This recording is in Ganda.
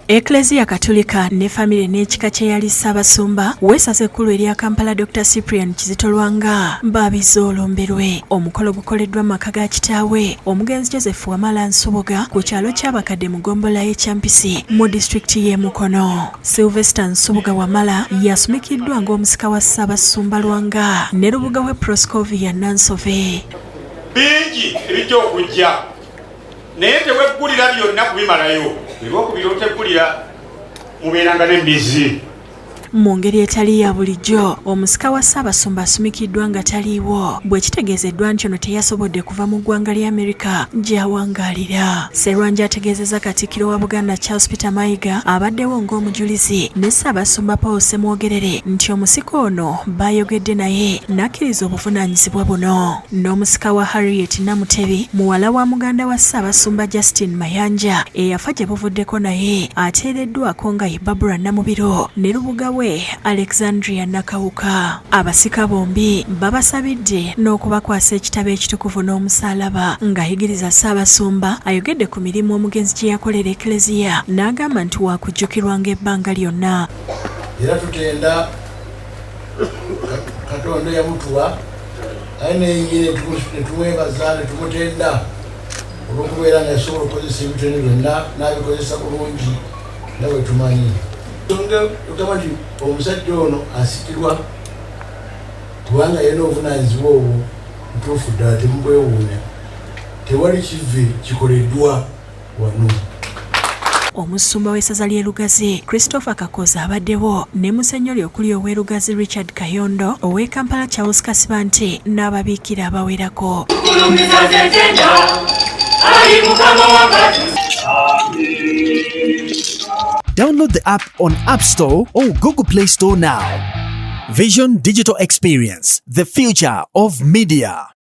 Eklezia Katolika ne famire n'ekika kye yali ssaabasumba weesase ekkulu erya Kampala Dr. Cyprian Kizito Lwanga mbaabiza Olumbe lwe. Omukolo gukoleddwa mu maka ga kitaawe omugenzi Joseph Wamala Nsubuga ku kyalo ky'abakadde mu ggombolola y'e Kyampisi mu disitulikiti y'e Mukono. Sylvester Nsubuga Wamala yasumikiddwa ng'omusika wa ssaabasumba Lwanga ne lubuga we Proscovia Nansove. Bingi ebijja okujja naye teweggulira byonna kubimalayo ebyokubiri oteggulira mubeeranga n'embizi. Mu ngeri etali ya bulijjo omusika wa ssaabasumba asumikiddwa nga taliiwo bwe kitegeezeddwa nti ono teyasobodde kuva mu ggwanga lya Amerika gy'awangaalira. Sserwanja ategeezezza Katikkiro wa Buganda Charles Peter Mayiga abaddewo ng'omujulizi ne ssaabasumba Paul Ssemwogerere nti omusika ono baayogedde naye n'akkiriza obuvunaanyizibwa buno. N'omusika wa Harriet Namutebi muwala wa muganda wa ssaabasumba Justin Mayanja eyafa gye buvuddeko naye ateereddwako nga ye Barbara Namubiro ne lubuga we Alexandria Nakawuka. Abasika bombi babasabidde n'okubakwasa ekitabo ekitukuvu n'omusaalaba ng'ayigiriza ssaabasumba ayogedde ku mirimu omugenzi gye yakolera Eklezia n'agamba nti waakujjukirwanga ebbanga lyonna. Era tutenda Katonda yamutuwa aye nenyini netumwebaza netumutenda olw'okubeera nga yasobola okukozesa ebitone byonna n'abikozesa bulungi nga bwe tumanyi. Tugamba nti omusajja ono asikirwa kubanga yena obuvunaanyizibwa obwo ntuufu ddala temubwewuunya, tewali kive kikoleddwa wano. Omusumba w'essaza ly'e Lugazi Christopher Kakoza abaddewo ne musenyoli okuli ow'e Lugazi Richard Kayondo ow'e Kampala Charles Kasibante n'ababiikira abawerako. Download the app on App Store or Google Play Store now. Vision Digital Experience, the future of media.